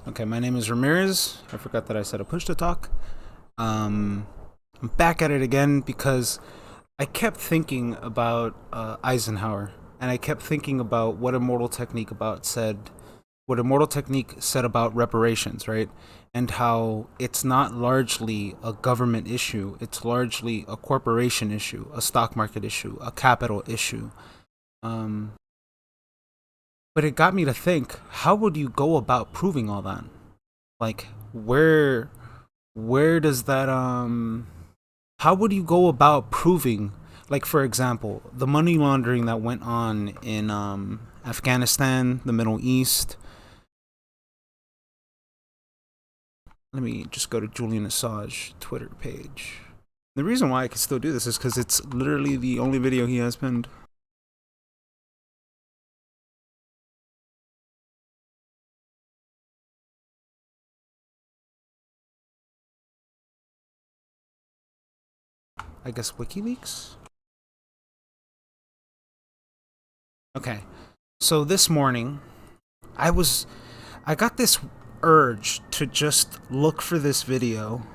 Okay, my name is Ramirez. I forgot that I said a push to talk. I'm back at it again because I kept thinking about Eisenhower, and I kept thinking about what Immortal Technique said about reparations, right? And how it's not largely a government issue; it's largely a corporation issue, a stock market issue, a capital issue. Um, but it got me to think: how would you go about proving all that? Like, where does that how would you go about proving, like, for example, the money laundering that went on in Afghanistan, the Middle East? Let me just go to Julian Assange Twitter page. The reason why I can still do this is because it's literally the only video he has pinned. I guess WikiLeaks. Okay, so this morning I was I got this urge to just look for this video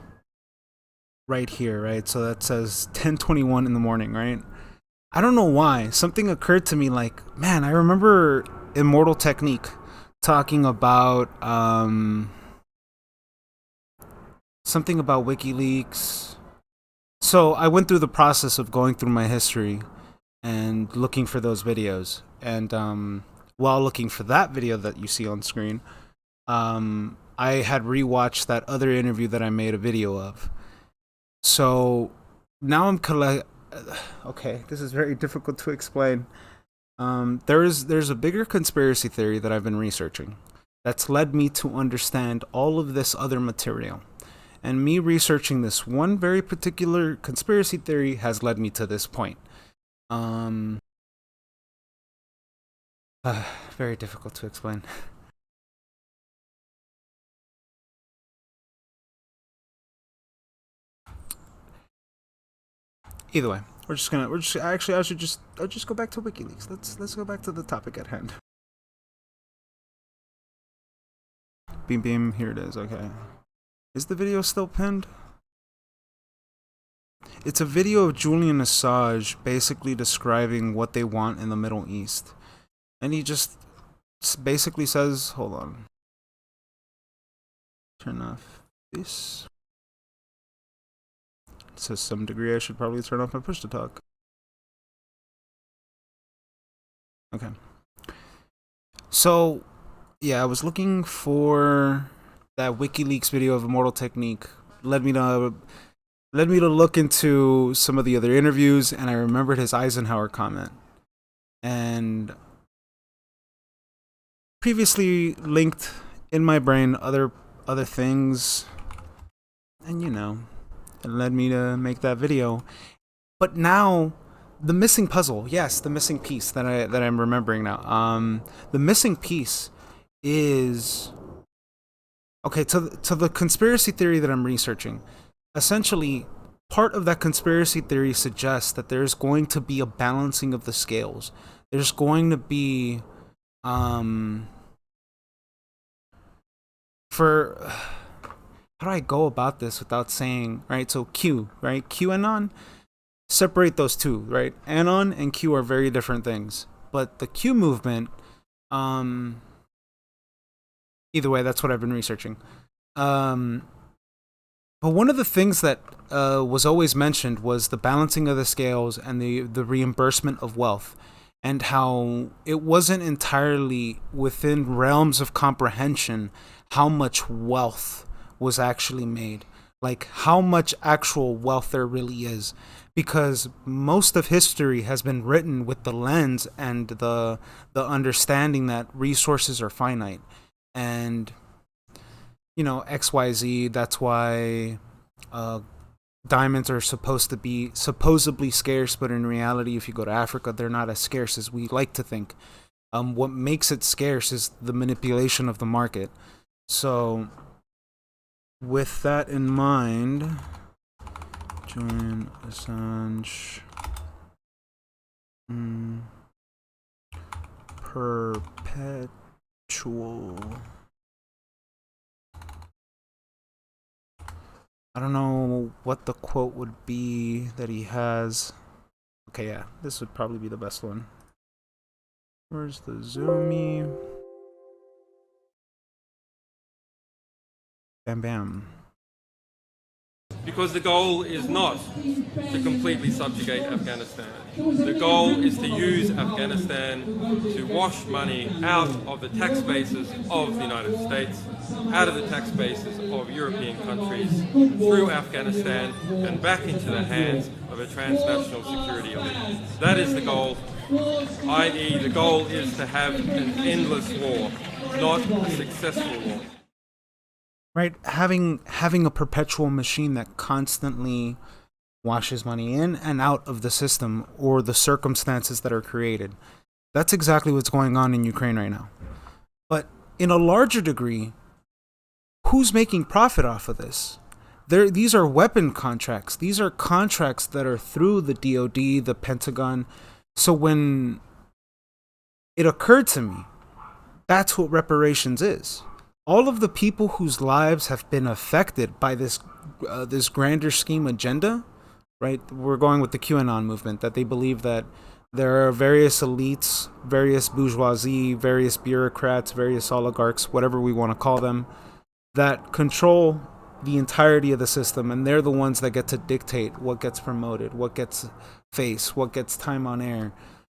right here, right? So that says 10:21 in the morning, right? I don't know why. Something occurred to me like, man, I remember Immortal Technique talking about something about WikiLeaks. So I went through the process of going through my history and looking for those videos. And while looking for that video that you see on screen, I had rewatched that other interview that I made a video of. So now okay, this is very difficult to explain. There's a bigger conspiracy theory that I've been researching that's led me to understand all of this other material. And me researching this one very particular conspiracy theory has led me to this point. Um, Very difficult to explain. Either way, we're just actually I'll just go back to WikiLeaks. Let's go back to the topic at hand. Beam, here it is. Okay, is the video still pinned? It's a video of Julian Assange basically describing what they want in the Middle East, and he just basically says, "Hold on, turn off this." To some degree, I should probably turn off my push to talk. Okay. So, yeah, I was looking for that WikiLeaks video of Immortal Technique. Led me to look into some of the other interviews, and I remembered his Eisenhower comment, and previously linked in my brain other things, and it led me to make that video. But now, the missing puzzle, yes, the missing piece that I'm remembering now. The missing piece is okay to the conspiracy theory that I'm researching. Essentially, part of that conspiracy theory suggests that there's going to be a balancing of the scales. There's going to be for how do I go about this without saying, right? So Q, right? QAnon, separate those two, right? Anon and Q are very different things. But the Q movement, um, either way, that's what I've been researching. Um, but one of the things that was always mentioned was the balancing of the scales and the reimbursement of wealth, and how it wasn't entirely within realms of comprehension how much wealth was actually made, like how much actual wealth there really is, because most of history has been written with the lens and the understanding that resources are finite, and XYZ. That's why uh, diamonds are supposed to be supposedly scarce, but in reality, if you go to Africa, they're not as scarce as we like to think. What makes it scarce is the manipulation of the market. So, with that in mind, Julian Assange perpetual I don't know what the quote would be that he has. Okay, yeah, this would probably be the best one. Where's the zoomy? Bam bam. Because the goal is not to completely subjugate Afghanistan. The goal is to use Afghanistan to wash money out of the tax bases of the United States, out of the tax bases of European countries, through Afghanistan and back into the hands of a transnational security elite. That is the goal, i.e. the goal is to have an endless war, not a successful war. Right, having a perpetual machine that constantly washes money in and out of the system or the circumstances that are created. That's exactly what's going on in Ukraine right now. But in a larger degree, who's making profit off of this? These are weapon contracts. These are contracts that are through the DoD, the Pentagon. So when it occurred to me, that's what reparations is. All of the people whose lives have been affected by this grander scheme agenda, right? We're going with the QAnon movement, that they believe that there are various elites, various bourgeoisie, various bureaucrats, various oligarchs, whatever we want to call them, that control the entirety of the system, and they're the ones that get to dictate what gets promoted, what gets face, what gets time on air.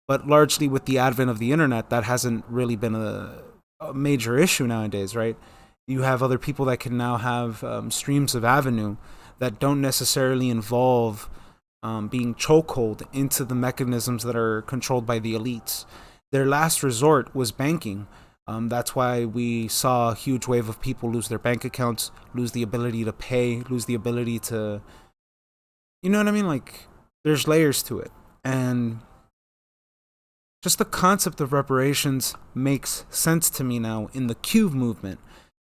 But largely with the advent of the internet, that hasn't really been a major issue nowadays, right? You have other people that can now have streams of avenue that don't necessarily involve being chokehold into the mechanisms that are controlled by the elites. Their last resort was banking. That's why we saw a huge wave of people lose their bank accounts, lose the ability to pay, lose the ability to, you know what I mean? Like, there's layers to it. And just the concept of reparations makes sense to me now in the Q movement,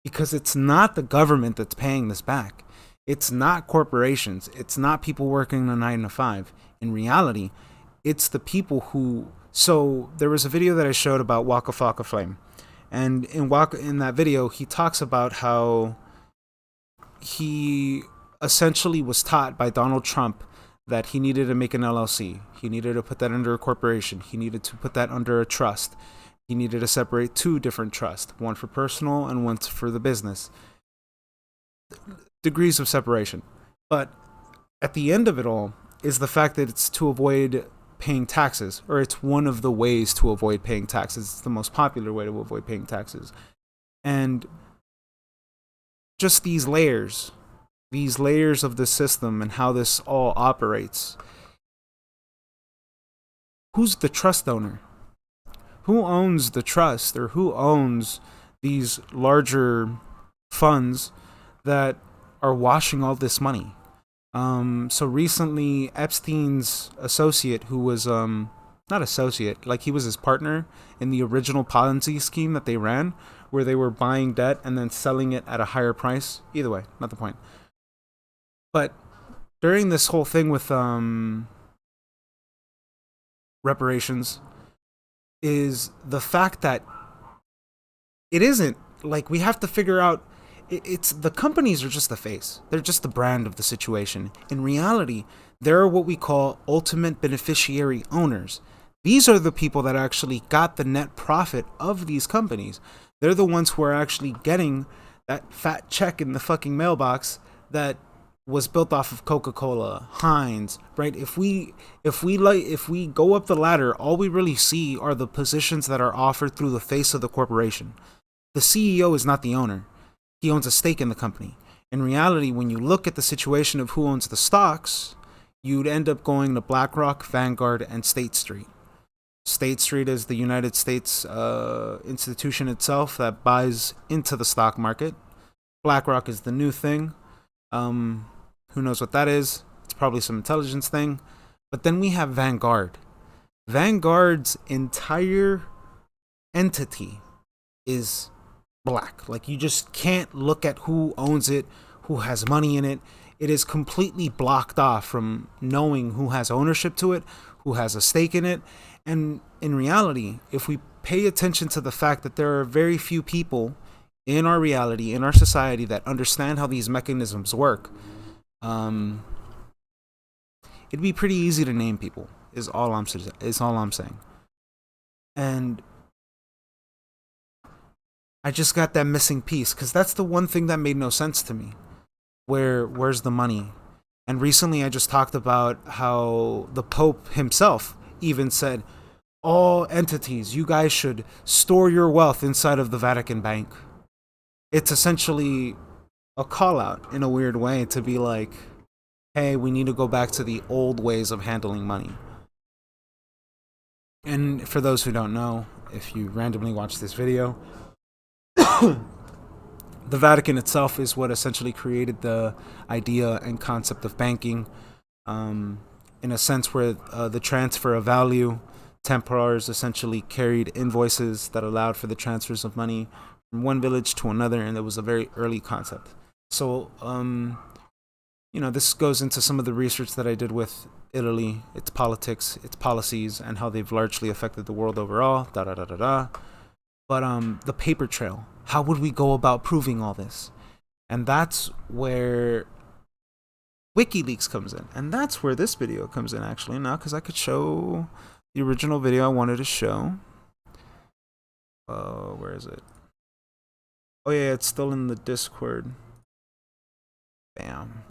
because it's not the government that's paying this back. It's not corporations. It's not people working a 9 to 5. In reality, it's the people who... So there was a video that I showed about Waka Flocka Flame. And in that video, he talks about how he essentially was taught by Donald Trump that he needed to make an LLC. He needed to put that under a corporation. He needed to put that under a trust. He needed to separate two different trusts, one for personal and one for the business. Degrees of separation. But at the end of it all is the fact that it's to avoid paying taxes, or it's one of the ways to avoid paying taxes. It's the most popular way to avoid paying taxes. And just these layers of the system and how this all operates. Who's the trust owner? Who owns the trust, or who owns these larger funds that are washing all this money? So recently, Epstein's associate, who was not associate, like he was his partner in the original Ponzi scheme that they ran, where they were buying debt and then selling it at a higher price. Either way, not the point. But during this whole thing with reparations, is the fact that it isn't like we have to figure out. It's the companies are just the face. They're just the brand of the situation. In reality, there are what we call ultimate beneficiary owners. These are the people that actually got the net profit of these companies. They're the ones who are actually getting that fat check in the fucking mailbox that was built off of Coca-Cola, Heinz, right? If we go up the ladder, all we really see are the positions that are offered through the face of the corporation. The CEO is not the owner. He owns a stake in the company. In reality, when you look at the situation of who owns the stocks, you'd end up going to BlackRock, Vanguard, and State Street. State Street is the United States institution itself that buys into the stock market. BlackRock is the new thing. Who knows what that is? It's probably some intelligence thing. But then we have Vanguard. Vanguard's entire entity is black. Like, you just can't look at who owns it, who has money in it. It is completely blocked off from knowing who has ownership to it, who has a stake in it. And in reality, if we pay attention to the fact that there are very few people in our reality, in our society, that understand how these mechanisms work, it'd be pretty easy to name people. Is all I'm saying. And I just got that missing piece, because that's the one thing that made no sense to me. Where's the money? And recently I just talked about how the Pope himself even said, all entities, you guys should store your wealth inside of the Vatican Bank. It's essentially a call out in a weird way to be like, hey, we need to go back to the old ways of handling money. And for those who don't know, if you randomly watch this video, the Vatican itself is what essentially created the idea and concept of banking, in a sense where the transfer of value, Templars essentially carried invoices that allowed for the transfers of money from one village to another, and it was a very early concept. So, this goes into some of the research that I did with Italy, its politics, its policies, and how they've largely affected the world overall, But the paper trail, how would we go about proving all this? And that's where WikiLeaks comes in. And that's where this video comes in, actually, now, because I could show the original video I wanted to show. Where is it? Oh, yeah, it's still in the Discord. Bam.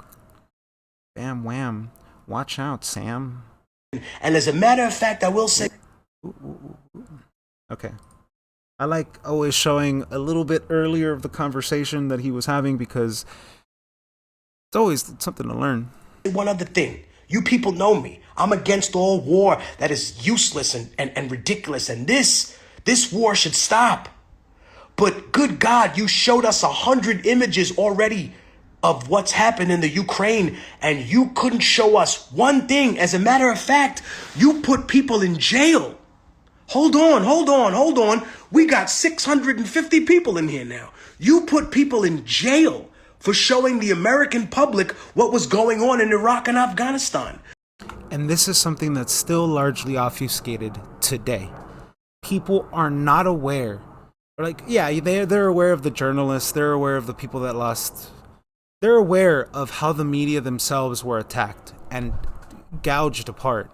Bam, wham. Watch out, Sam. And as a matter of fact, I will say... Okay. I like always showing a little bit earlier of the conversation that he was having, because it's always something to learn. One other thing. You people know me. I'm against all war that is useless and ridiculous. And this war should stop. But good God, you showed us 100 images already of what's happened in the Ukraine, and you couldn't show us one thing. As a matter of fact, you put people in jail. Hold on. We got 650 people in here now. You put people in jail for showing the American public what was going on in Iraq and Afghanistan. And this is something that's still largely obfuscated today. People are not aware. Like, yeah, they're aware of the journalists. They're aware of the people that lost. They're aware of how the media themselves were attacked and gouged apart.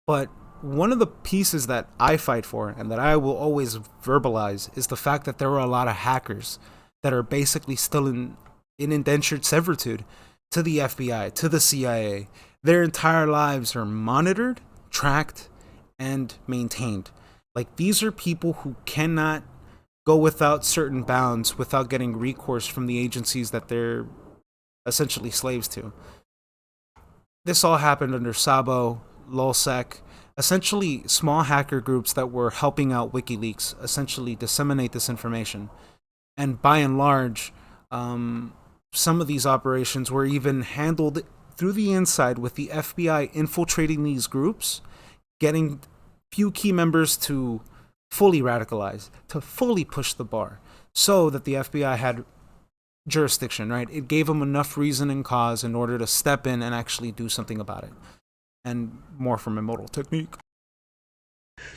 But one of the pieces that I fight for and that I will always verbalize is the fact that there are a lot of hackers that are basically still in indentured servitude to the FBI, to the CIA. Their entire lives are monitored, tracked, and maintained. Like, these are people who cannot go without certain bounds without getting recourse from the agencies that they're essentially slaves to. This all happened under Sabo, LulzSec, essentially small hacker groups that were helping out WikiLeaks essentially disseminate this information. And by and large, some of these operations were even handled through the inside, with the FBI infiltrating these groups, getting few key members to fully radicalize, to fully push the bar, so that the FBI had jurisdiction, right? It gave them enough reason and cause in order to step in and actually do something about it. And more from immortal technique.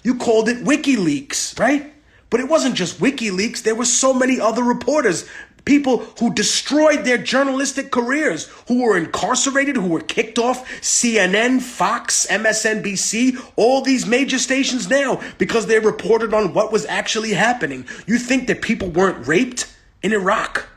You called it WikiLeaks, right? But it wasn't just WikiLeaks. There were so many other reporters, people who destroyed their journalistic careers, who were incarcerated, who were kicked off CNN, Fox, MSNBC, all these major stations now because they reported on what was actually happening. You think that people weren't raped in Iraq?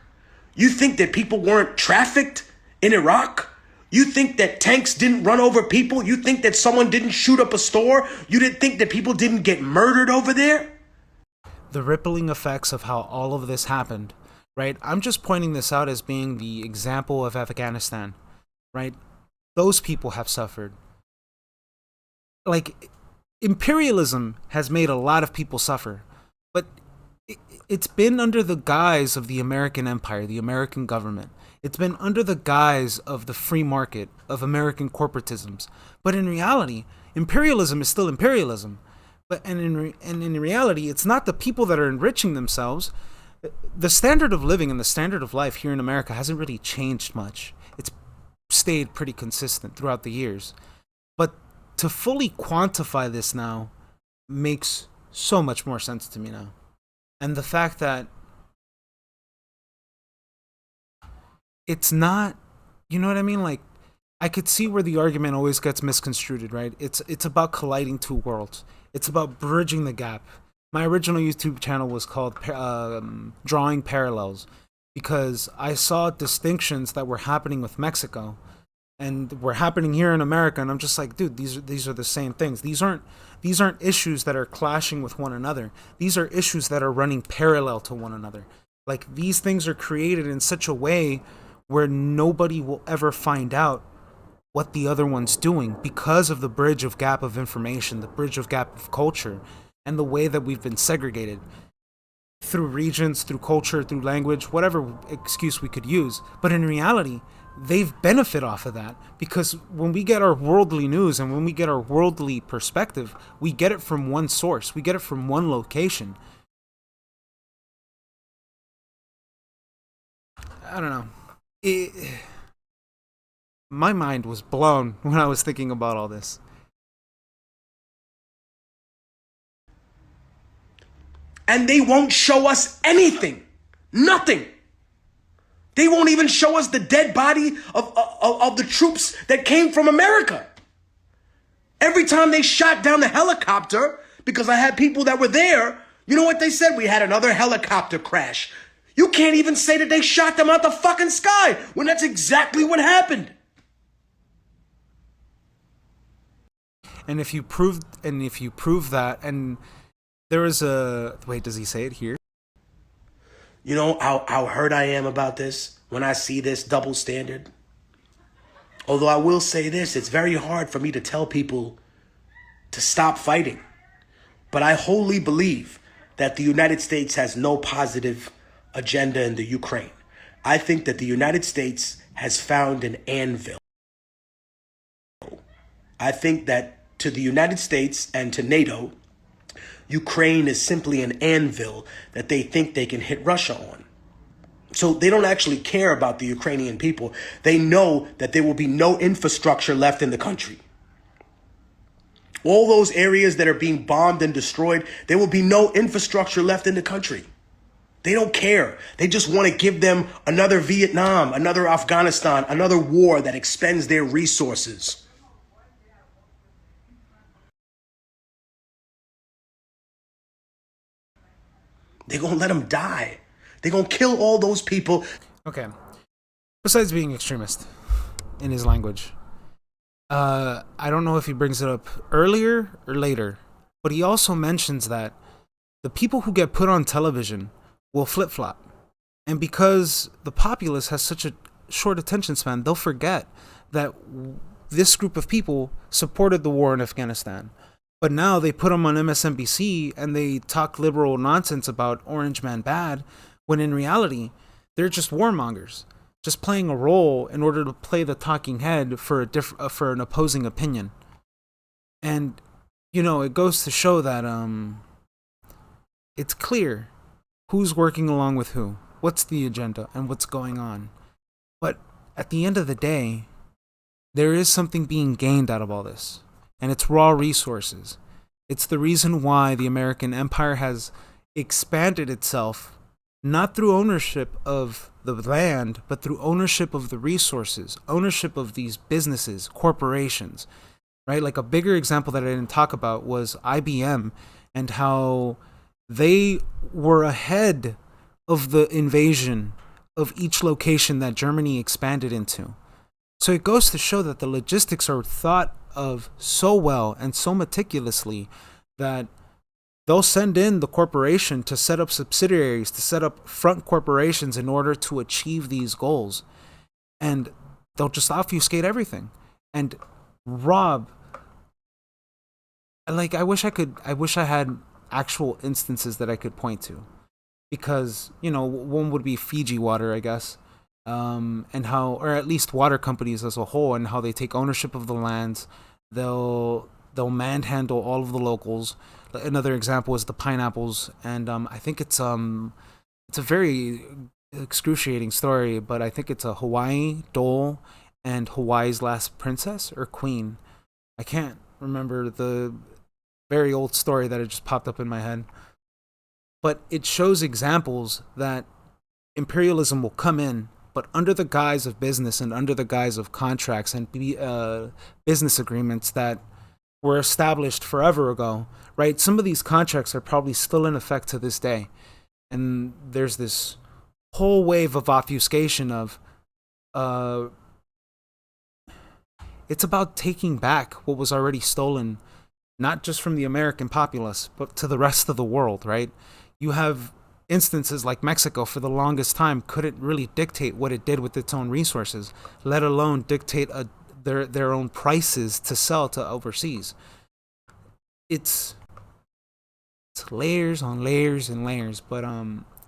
You think that people weren't trafficked in Iraq? You think that tanks didn't run over people? You think that someone didn't shoot up a store? You didn't think that people didn't get murdered over there? The rippling effects of how all of this happened, right? I'm just pointing this out as being the example of Afghanistan, right? Those people have suffered. Like, imperialism has made a lot of people suffer, but it's been under the guise of the American empire, the American government. It's been under the guise of the free market, of American corporatisms. But in reality, imperialism is still imperialism. But in reality, it's not the people that are enriching themselves. The standard of living and the standard of life here in America hasn't really changed much. It's stayed pretty consistent throughout the years. But to fully quantify this now makes so much more sense to me now. And the fact that it's not you know what I mean? Like, I could see where the argument always gets misconstrued, right? It's about colliding two worlds. It's about bridging the gap. My original YouTube channel was called Drawing Parallels because I saw distinctions that were happening with Mexico and were happening here in America, and I'm just like, dude, these are the same things. These aren't issues that are clashing with one another. These are issues that are running parallel to one another. Like, these things are created in such a way where nobody will ever find out what the other one's doing because of the bridge of gap of information, the bridge of gap of culture, and the way that we've been segregated through regions, through culture, through language, whatever excuse we could use. But in reality, they've benefit off of that because when we get our worldly news and when we get our worldly perspective, we get it from one source, we get it from one location. I don't know. My mind was blown when I was thinking about all this. And they won't show us anything. Nothing. They won't even show us the dead body of the troops that came from America. Every time they shot down the helicopter, because I had people that were there, you know what they said? We had another helicopter crash. You can't even say that they shot them out the fucking sky when that's exactly what happened. And if you prove that, and there was a wait, does he say it here? You know how hurt I am about this when I see this double standard? Although I will say this, it's very hard for me to tell people to stop fighting. But I wholly believe that the United States has no positive agenda in the Ukraine. I think that the United States has found an anvil. I think that to the United States and to NATO, Ukraine is simply an anvil that they think they can hit Russia on. So they don't actually care about the Ukrainian people. They know that there will be no infrastructure left in the country. All those areas that are being bombed and destroyed, there will be no infrastructure left in the country. They don't care. They just want to give them another Vietnam, another Afghanistan, another war that expends their resources. They're going to let them die. They're going to kill all those people. Okay. Besides being extremist in his language, I don't know if he brings it up earlier or later, but he also mentions that the people who get put on television will flip-flop. And because the populace has such a short attention span, they'll forget that this group of people supported the war in Afghanistan. But now they put them on MSNBC and they talk liberal nonsense about Orange Man bad, when in reality, they're just warmongers, just playing a role in order to play the talking head for for an opposing opinion. And, you know, it goes to show that it's clear who's working along with who, what's the agenda, and what's going on. But at the end of the day, there is something being gained out of all this. And it's raw resources. It's the reason why the American empire has expanded itself, not through ownership of the land, but through ownership of the resources, ownership of these businesses, corporations, right? Like a bigger example that I didn't talk about was IBM and how they were ahead of the invasion of each location that Germany expanded into. So it goes to show that the logistics are thought of so well and so meticulously that they'll send in the corporation to set up subsidiaries, to set up front corporations in order to achieve these goals. And they'll just obfuscate everything and rob. Like, I wish I had actual instances that I could point to, because, you know, one would be Fiji Water, I guess. And how, or at least water companies as a whole, and how they take ownership of the lands. They'll manhandle all of the locals. Another example is the pineapples, and I think it's a very excruciating story, but I think it's a Hawaii Dole and Hawaii's last princess or queen. I can't remember the very old story that it just popped up in my head. But it shows examples that imperialism will come in but under the guise of business and under the guise of contracts and business agreements that were established forever ago, right? Some of these contracts are probably still in effect to this day. And there's this whole wave of obfuscation of it's about taking back what was already stolen, not just from the American populace, but to the rest of the world, right? You have instances like Mexico for the longest time couldn't really dictate what it did with its own resources, let alone dictate their own prices to sell to overseas. It's layers on layers and layers, but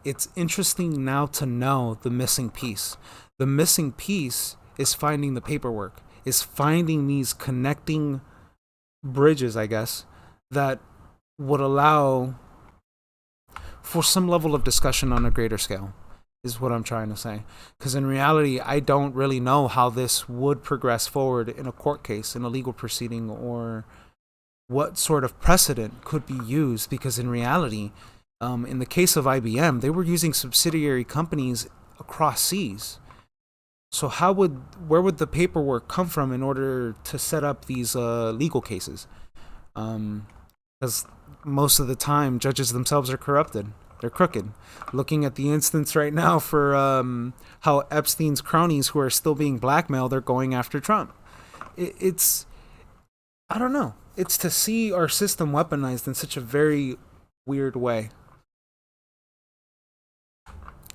it's interesting now to know the missing piece. The missing piece is finding the paperwork, is finding these connecting bridges, I guess, that would allow for some level of discussion on a greater scale, is what I'm trying to say. Because in reality, I don't really know how this would progress forward in a court case, in a legal proceeding, or what sort of precedent could be used. Because in reality, in the case of IBM, they were using subsidiary companies across seas. So where would the paperwork come from in order to set up these legal cases? Because most of the time, judges themselves are corrupted. They're crooked. Looking at the instance right now for how Epstein's cronies, who are still being blackmailed, are going after Trump. It's I don't know. It's to see our system weaponized in such a very weird way.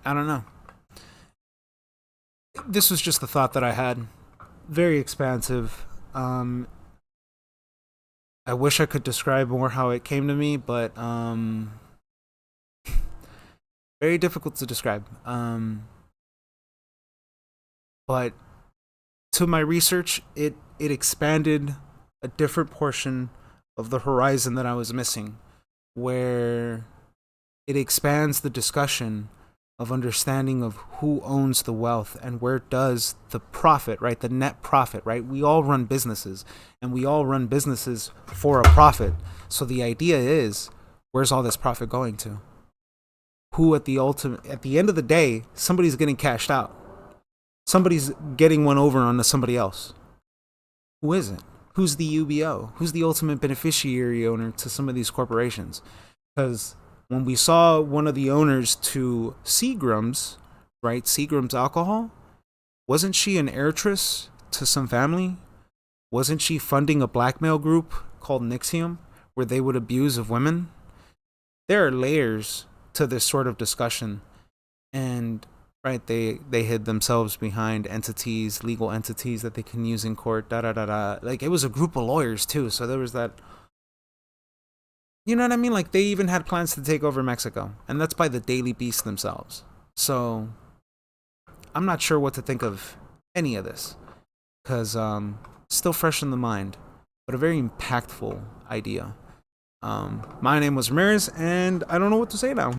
I don't know. This was just the thought that I had. Very expansive. I wish I could describe more how it came to me, but very difficult to describe. But to my research, it expanded a different portion of the horizon that I was missing, where it expands the discussion of understanding of who owns the wealth and where does the profit, right? The net profit, right? We all run businesses, and we all run businesses for a profit. So the idea is, where's all this profit going to? Who at the end of the day, somebody's getting cashed out. Somebody's getting one over onto somebody else. Who is it? Who's the UBO? Who's the ultimate beneficiary owner to some of these corporations? Because when we saw one of the owners to Seagram's, right? Seagram's alcohol, wasn't she an heiress to some family? Wasn't she funding a blackmail group called Nixium, where they would abuse of women? There are layers to this sort of discussion, and right, they hid themselves behind entities, legal entities that they can use in court. Like, it was a group of lawyers too, so there was that. You know what I mean? Like, they even had plans to take over Mexico, and that's by the Daily Beast themselves. So I'm not sure what to think of any of this, because still fresh in the mind, but a very impactful idea. My name was Ramirez, and I don't know what to say now.